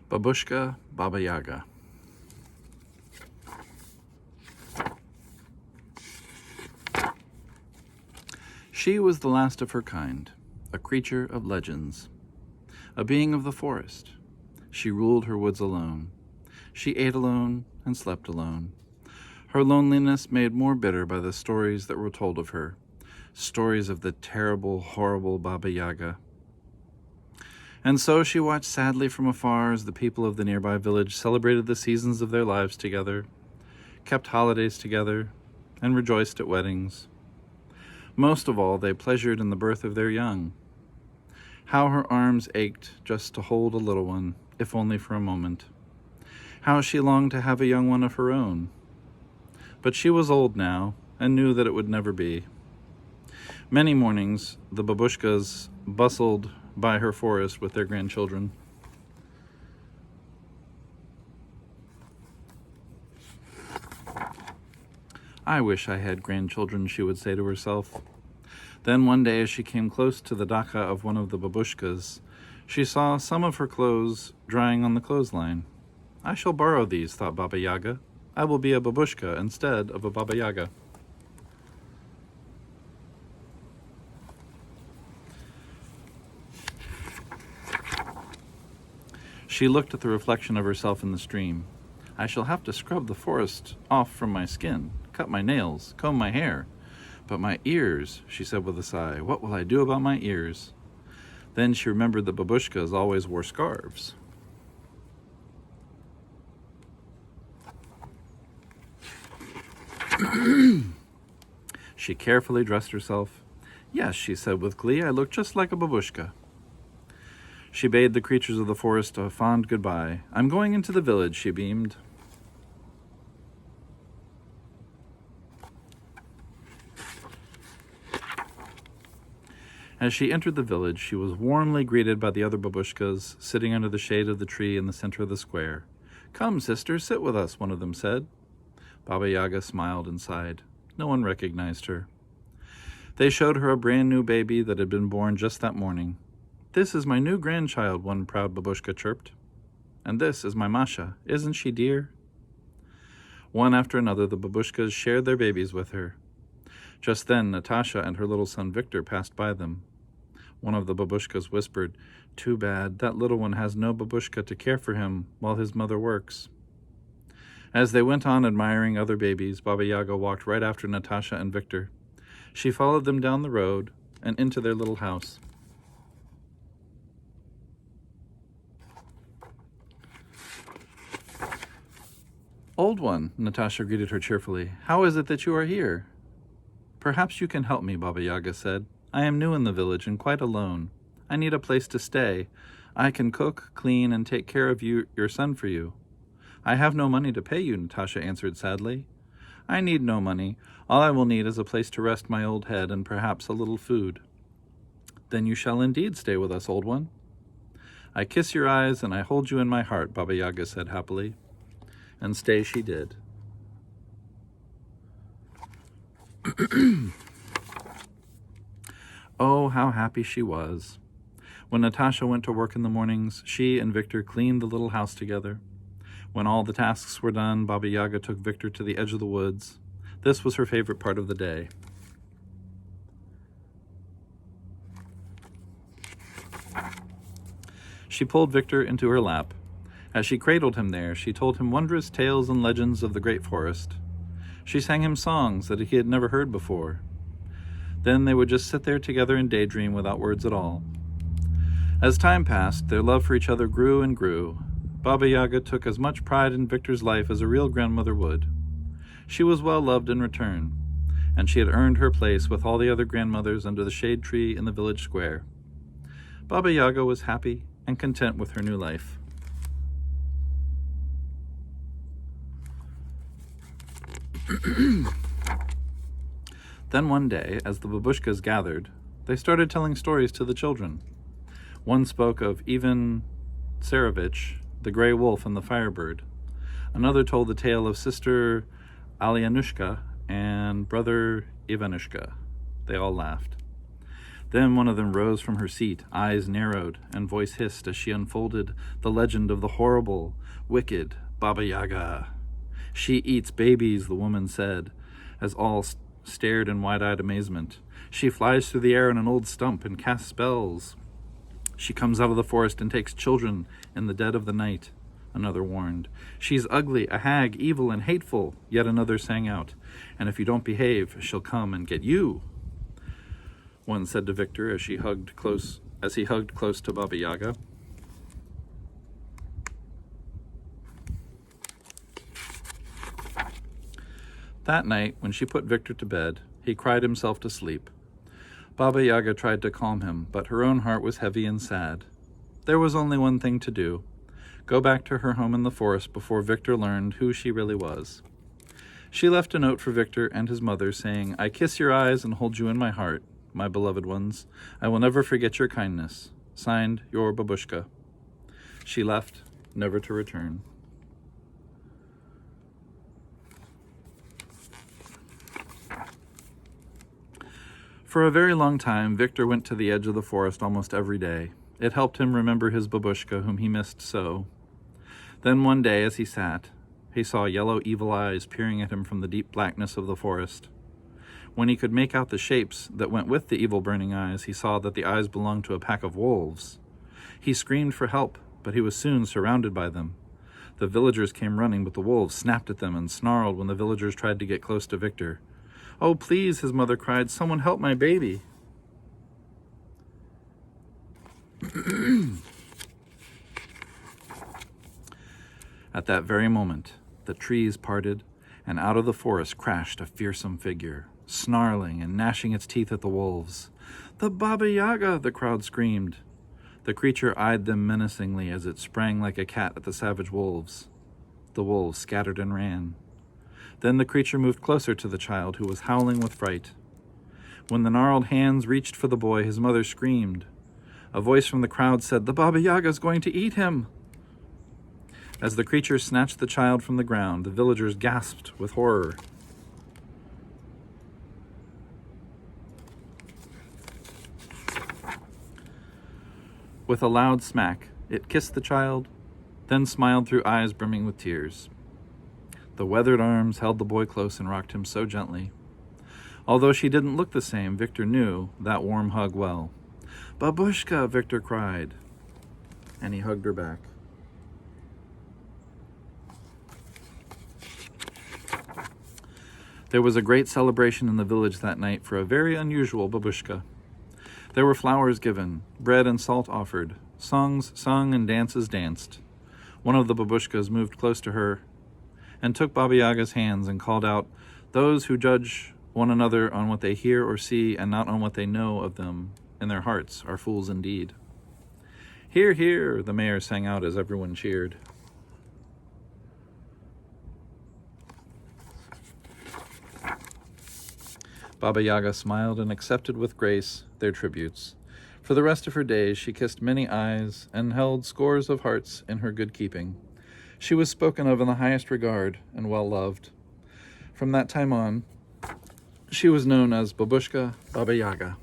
Babushka, Baba Yaga. She was the last of her kind, a creature of legends, a being of the forest. She ruled her woods alone. She ate alone and slept alone. Her loneliness made more bitter by the stories that were told of her, stories of the terrible, horrible Baba Yaga. And so she watched sadly from afar as the people of the nearby village celebrated the seasons of their lives together, kept holidays together, and rejoiced at weddings. Most of all, they pleasured in the birth of their young. How her arms ached just to hold a little one, if only for a moment. How she longed to have a young one of her own. But she was old now, and knew that it would never be. Many mornings, the Babushkas bustled by her forest with their grandchildren. I wish I had grandchildren, she would say to herself. Then one day, as she came close to the daka of one of the Babushkas, she saw some of her clothes drying on the clothesline. I shall borrow these, thought Baba Yaga. I will be a Babushka instead of a Baba Yaga. She looked at the reflection of herself in the stream. I shall have to scrub the forest off from my skin, cut my nails, comb my hair. But my ears, she said with a sigh, what will I do about my ears? Then she remembered that Babushkas always wore scarves. She carefully dressed herself. Yes, she said with glee, I look just like a Babushka. She bade the creatures of the forest a fond goodbye. I'm going into the village, she beamed. As she entered the village, she was warmly greeted by the other Babushkas, sitting under the shade of the tree in the center of the square. Come, sister, sit with us, one of them said. Baba Yaga smiled and sighed. No one recognized her. They showed her a brand new baby that had been born just that morning. This is my new grandchild, one proud Babushka chirped. And this is my Masha. Isn't she dear? One after another, the Babushkas shared their babies with her. Just then, Natasha and her little son Victor passed by them. One of the Babushkas whispered, Too bad, that little one has no Babushka to care for him while his mother works. As they went on admiring other babies, Baba Yaga walked right after Natasha and Victor. She followed them down the road and into their little house. Old one, Natasha greeted her cheerfully. How is it that you are here? Perhaps you can help me, Baba Yaga said. I am new in the village and quite alone. I need a place to stay. I can cook, clean, and take care of your son for you. I have no money to pay you, Natasha answered sadly. I need no money. All I will need is a place to rest my old head and perhaps a little food. Then you shall indeed stay with us, old one. I kiss your eyes and I hold you in my heart, Baba Yaga said happily. And stay she did. Oh, how happy she was. When Natasha went to work in the mornings, she and Victor cleaned the little house together. When all the tasks were done, Baba Yaga took Victor to the edge of the woods. This was her favorite part of the day. She pulled Victor into her lap. As she cradled him there, she told him wondrous tales and legends of the great forest. She sang him songs that he had never heard before. Then they would just sit there together and daydream without words at all. As time passed, their love for each other grew and grew. Baba Yaga took as much pride in Victor's life as a real grandmother would. She was well loved in return, and she had earned her place with all the other grandmothers under the shade tree in the village square. Baba Yaga was happy and content with her new life. Then one day, as the Babushkas gathered, they started telling stories to the children. One spoke of Ivan Tsarevich, the gray wolf and the firebird. Another told the tale of sister Alyanushka and brother Ivanushka. They all laughed. Then one of them rose from her seat, eyes narrowed, and voice hissed as she unfolded the legend of the horrible, wicked Baba Yaga. She eats babies, the woman said, as all stared in wide-eyed amazement. She flies through the air on an old stump and casts spells. She comes out of the forest and takes children in the dead of the night, another warned. She's ugly, a hag, evil and hateful, yet another sang out. And if you don't behave, she'll come and get you, one said to Victor as he hugged close to Baba Yaga. That night, when she put Victor to bed, he cried himself to sleep. Baba Yaga tried to calm him, but her own heart was heavy and sad. There was only one thing to do: go back to her home in the forest before Victor learned who she really was. She left a note for Victor and his mother saying, "I kiss your eyes and hold you in my heart, my beloved ones. I will never forget your kindness. Signed, your Babushka." She left, never to return. For a very long time, Victor went to the edge of the forest almost every day. It helped him remember his Babushka, whom he missed so. Then one day, as he sat, he saw yellow, evil eyes peering at him from the deep blackness of the forest. When he could make out the shapes that went with the evil burning eyes, he saw that the eyes belonged to a pack of wolves. He screamed for help, but he was soon surrounded by them. The villagers came running, but the wolves snapped at them and snarled when the villagers tried to get close to Victor. "Oh, please," his mother cried, "someone help my baby." At that very moment, the trees parted, and out of the forest crashed a fearsome figure, snarling and gnashing its teeth at the wolves. "The Baba Yaga!" the crowd screamed. The creature eyed them menacingly as it sprang like a cat at the savage wolves. The wolves scattered and ran. Then the creature moved closer to the child, who was howling with fright. When the gnarled hands reached for the boy, his mother screamed. A voice from the crowd said, "The Baba Yaga is going to eat him!" As the creature snatched the child from the ground, the villagers gasped with horror. With a loud smack, it kissed the child, then smiled through eyes brimming with tears. The weathered arms held the boy close and rocked him so gently. Although she didn't look the same, Victor knew that warm hug well. "Babushka!" Victor cried, and he hugged her back. There was a great celebration in the village that night for a very unusual Babushka. There were flowers given, bread and salt offered, songs sung and dances danced. One of the Babushkas moved close to her and took Baba Yaga's hands and called out, "Those who judge one another on what they hear or see and not on what they know of them in their hearts are fools indeed." "Hear, hear," the mayor sang out as everyone cheered. Baba Yaga smiled and accepted with grace their tributes. For the rest of her days, she kissed many eyes and held scores of hearts in her good keeping. She was spoken of in the highest regard and well loved. From that time on, she was known as Babushka Baba Yaga.